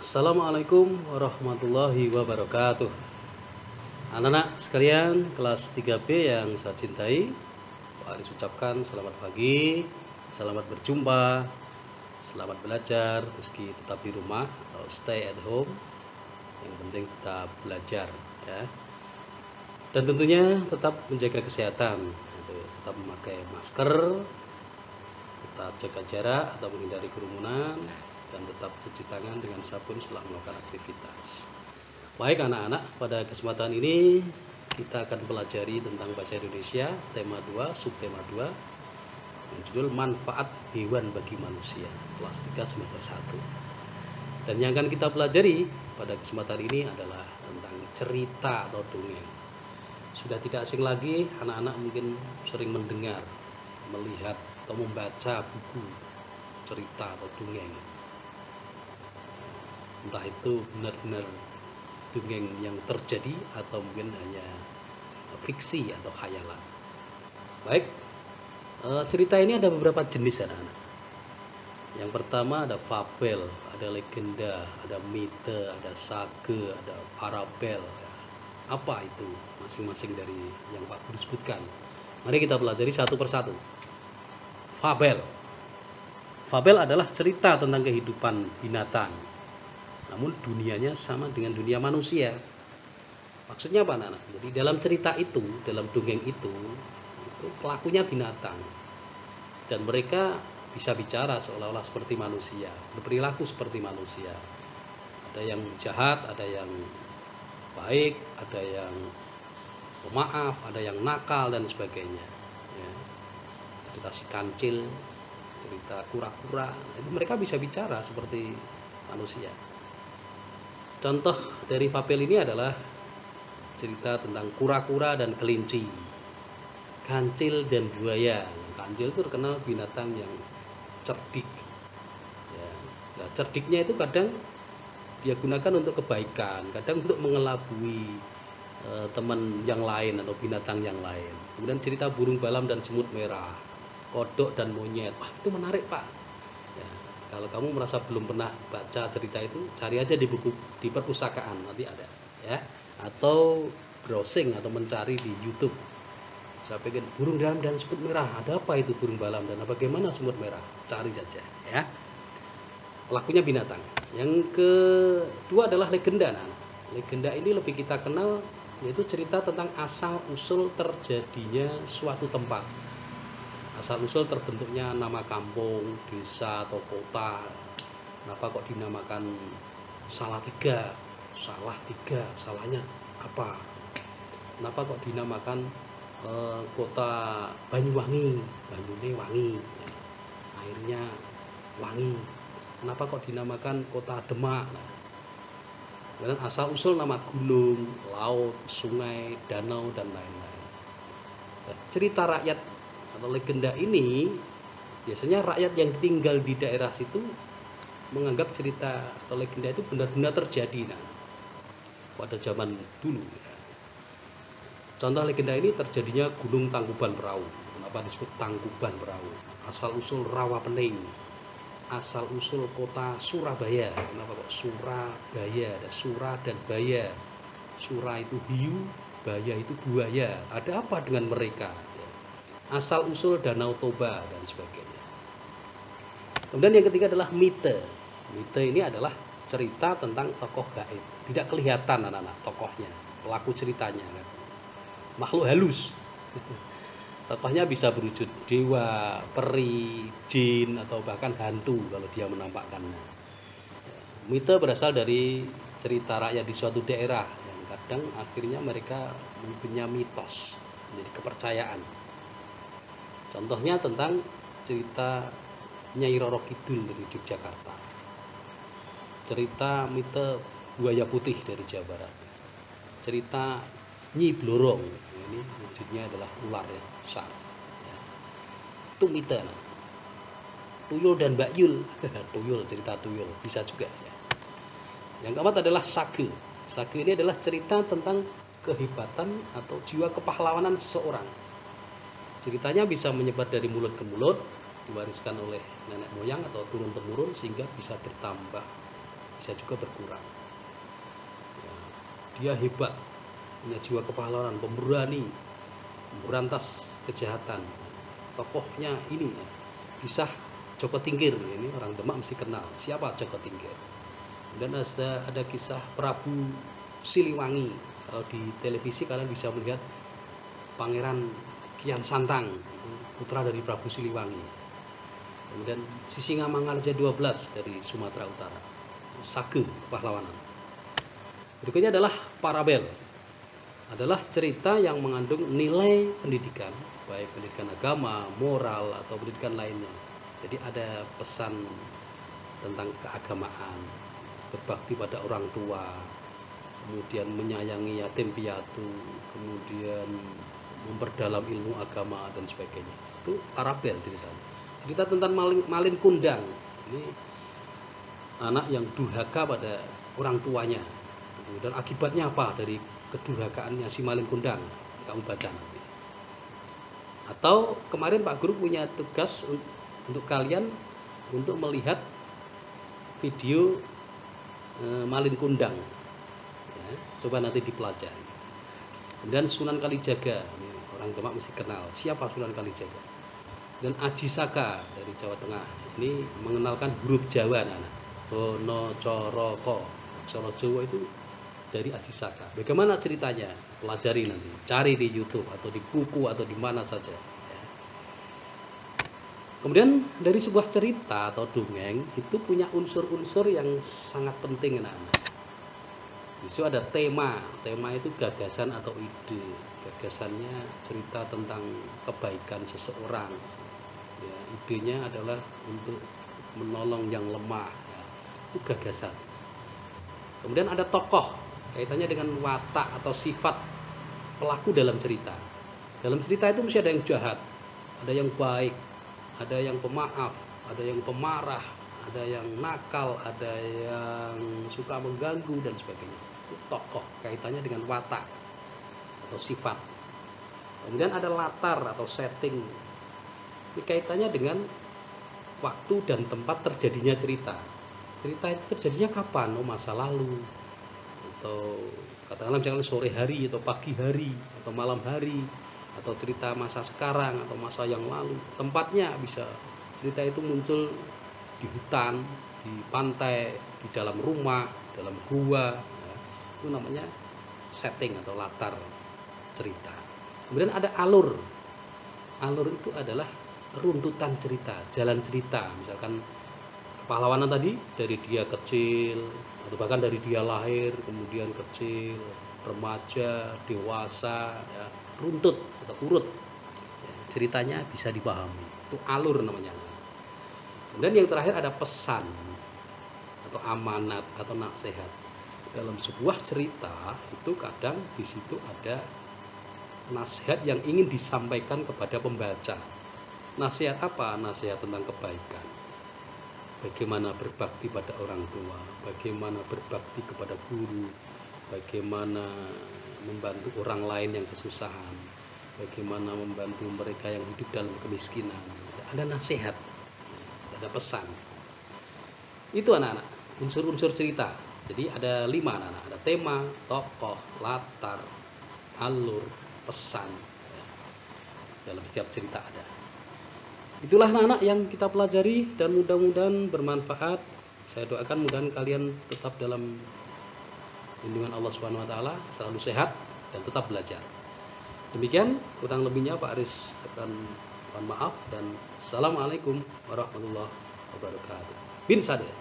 Assalamualaikum warahmatullahi wabarakatuh. Anak-anak sekalian kelas 3B yang saya cintai, Pak Aris ucapkan selamat pagi, selamat berjumpa, selamat belajar meski tetap di rumah atau stay at home. Yang penting tetap belajar ya. Dan tentunya tetap menjaga kesehatan, tetap memakai masker, tetap jaga jarak atau menghindari kerumunan, dan tetap cuci tangan dengan sabun setelah melakukan aktivitas. Baik anak-anak, pada kesempatan ini kita akan pelajari tentang bahasa Indonesia tema 2, subtema 2 yang judul manfaat hewan bagi manusia, kelas 3 semester 1. Dan yang akan kita pelajari pada kesempatan ini adalah tentang cerita atau dongeng. Sudah tidak asing lagi, anak-anak mungkin sering mendengar, melihat atau membaca buku cerita atau dongeng. Entah itu benar-benar dongeng yang terjadi atau mungkin hanya fiksi atau khayalan. Baik, cerita ini ada beberapa jenis anak-anak. Yang pertama ada fabel, ada legenda, ada mite, ada sage, ada parabel. Apa itu masing-masing dari yang Pak Guru sebutkan? Mari kita pelajari satu persatu. Fabel. Fabel adalah cerita tentang kehidupan binatang, namun dunianya sama dengan dunia manusia. Maksudnya apa anak-anak? Jadi dalam cerita itu, dalam dongeng itu pelakunya binatang, dan mereka bisa bicara seolah-olah seperti manusia, berperilaku seperti manusia. Ada yang jahat, ada yang baik, ada yang pemaaf, ada yang nakal dan sebagainya ya. Cerita si kancil, cerita kura-kura, mereka bisa bicara seperti manusia. Contoh dari fabel ini adalah cerita tentang kura-kura dan kelinci, kancil dan buaya. Kancil itu terkenal binatang yang cerdik ya. Nah, cerdiknya itu kadang dia gunakan untuk kebaikan, kadang untuk mengelabui teman yang lain atau binatang yang lain. Kemudian cerita burung balam dan semut merah, kodok dan monyet. Wah, itu menarik Pak ya. Kalau kamu merasa belum pernah baca cerita itu, cari aja di buku di perpustakaan, nanti ada ya, atau browsing atau mencari di YouTube. Saya pengen burung balam dan semut merah, ada apa itu burung balam dan bagaimana semut merah, cari saja ya. Pelakunya binatang. Yang kedua adalah legenda. Nah, legenda ini lebih kita kenal, yaitu cerita tentang asal usul terjadinya suatu tempat, asal usul terbentuknya nama kampung, desa atau kota. Kenapa kok dinamakan Salatiga? Salahnya apa? Kenapa kok dinamakan kota Banyuwangi? Banyune wangi, airnya wangi. Kenapa kok dinamakan kota Demak? Dan asal usul nama gunung, laut, sungai, danau dan lain-lain. Cerita rakyat atau legenda ini biasanya rakyat yang tinggal di daerah situ menganggap cerita atau legenda itu benar-benar terjadi pada zaman dulu ya. Contoh legenda ini terjadinya Gunung Tangkuban Perahu. Kenapa disebut Tangkuban Perahu? Asal usul rawa pening, asal usul kota Surabaya. Kenapa kok Surabaya? Ada Sura dan Baya. Sura itu hiu, Baya itu buaya. Ada apa dengan mereka? Asal usul Danau Toba dan sebagainya. Kemudian yang ketiga adalah mite. Mite ini adalah cerita tentang tokoh gaib. Tidak kelihatan anak-anak tokohnya, pelaku ceritanya kan. Makhluk halus. Tokohnya bisa berwujud dewa, peri, jin, atau bahkan hantu kalau dia menampakkannya. Mite berasal dari cerita rakyat di suatu daerah yang kadang akhirnya mereka mempunyai mitos, menjadi kepercayaan. Contohnya tentang cerita Nyai Roro Kidul dari Yogyakarta, cerita mite buaya putih dari Jawa Barat, cerita Nyi Blorong, ini wujudnya adalah ular ya, besar ya. Itu mite. Tuyul dan Mbak Yul tuyul, cerita tuyul bisa juga ya. Yang keempat adalah sage. Sage ini adalah cerita tentang kehebatan atau jiwa kepahlawanan seseorang. Ceritanya bisa menyebar dari mulut ke mulut, diwariskan oleh nenek moyang atau turun temurun sehingga bisa bertambah bisa juga berkurang. Ya, dia hebat, punya jiwa kepahlawanan, pemberani, memberantas kejahatan. Tokohnya ini ya, kisah Joko Tingkir, ini orang Demak mesti kenal. Siapa Joko Tingkir? Dan ada kisah Prabu Siliwangi. Kalau di televisi kalian bisa melihat Pangeran Kian Santang, putra dari Prabu Siliwangi. Kemudian Sisingamangaraja 12 dari Sumatera Utara, sage kepahlawanan. Berikutnya adalah Parabel, adalah cerita yang mengandung nilai pendidikan, baik pendidikan agama, moral, atau pendidikan lainnya. Jadi ada pesan tentang keagamaan, berbakti pada orang tua, kemudian menyayangi yatim piatu, kemudian memperdalam ilmu agama dan sebagainya. Itu Parabel ceritanya. Cerita tentang Malin Kundang. Ini anak yang durhaka pada orang tuanya. Dan akibatnya apa dari kedurhakaannya si Malin Kundang? Kamu baca nanti. Atau kemarin Pak Guru punya tugas untuk kalian untuk melihat video Malin Kundang. Ya, coba nanti dipelajari. Dan Sunan Kalijaga, ini orang Demak mesti kenal. Siapa Sunan Kalijaga? Dan Aji Saka dari Jawa Tengah, ini mengenalkan huruf Jawa, anak. Bono Coroko, Aksara Jawa itu dari Aji Saka. Bagaimana ceritanya? Pelajari nanti, cari di YouTube atau di buku atau di mana saja. Ya. Kemudian dari sebuah cerita atau dongeng itu punya unsur-unsur yang sangat penting, anak-anak. Di situ ada tema itu gagasan atau ide. Gagasannya cerita tentang kebaikan seseorang. Ya, idenya adalah untuk menolong yang lemah. Ya, itu gagasan. Kemudian ada tokoh, kaitannya dengan watak atau sifat pelaku dalam cerita. Dalam cerita itu mesti ada yang jahat, ada yang baik, ada yang pemaaf, ada yang pemarah, ada yang nakal, ada yang suka mengganggu dan sebagainya. Itu tokoh, kaitannya dengan watak atau sifat. Kemudian ada latar atau setting. Ini kaitannya dengan waktu dan tempat terjadinya cerita. Cerita itu terjadinya kapan? Oh, masa lalu, atau katakanlah misalnya sore hari atau pagi hari atau malam hari, atau cerita masa sekarang atau masa yang lalu. Tempatnya bisa cerita itu muncul di hutan, di pantai, di dalam rumah, dalam gua, ya. Itu namanya setting atau latar cerita. Kemudian ada alur. Alur itu adalah runtutan cerita, jalan cerita. Misalkan pahlawanan tadi dari dia kecil atau bahkan dari dia lahir, kemudian kecil, remaja, dewasa, ya, runtut atau urut. Ya, ceritanya bisa dipahami. Itu alur namanya. Kemudian yang terakhir ada pesan atau amanat atau nasihat. Dalam sebuah cerita itu kadang di situ ada nasihat yang ingin disampaikan kepada pembaca. Nasihat apa? Nasihat tentang kebaikan. Bagaimana berbakti pada orang tua, bagaimana berbakti kepada guru, bagaimana membantu orang lain yang kesusahan, bagaimana membantu mereka yang hidup dalam kemiskinan. Ada nasihat, ada pesan. Itu anak-anak, unsur-unsur cerita. Jadi ada 5 anak-anak, ada tema, tokoh, latar, alur, pesan. Dalam setiap cerita ada. Itulah anak-anak yang kita pelajari dan mudah-mudahan bermanfaat. Saya doakan mudah-mudahan kalian tetap dalam lindungan Allah Subhanahu wa taala, selalu sehat dan tetap belajar. Demikian kurang lebihnya Pak Aris akan mohon maaf dan assalamualaikum warahmatullahi wabarakatuh. Bin Sadeh.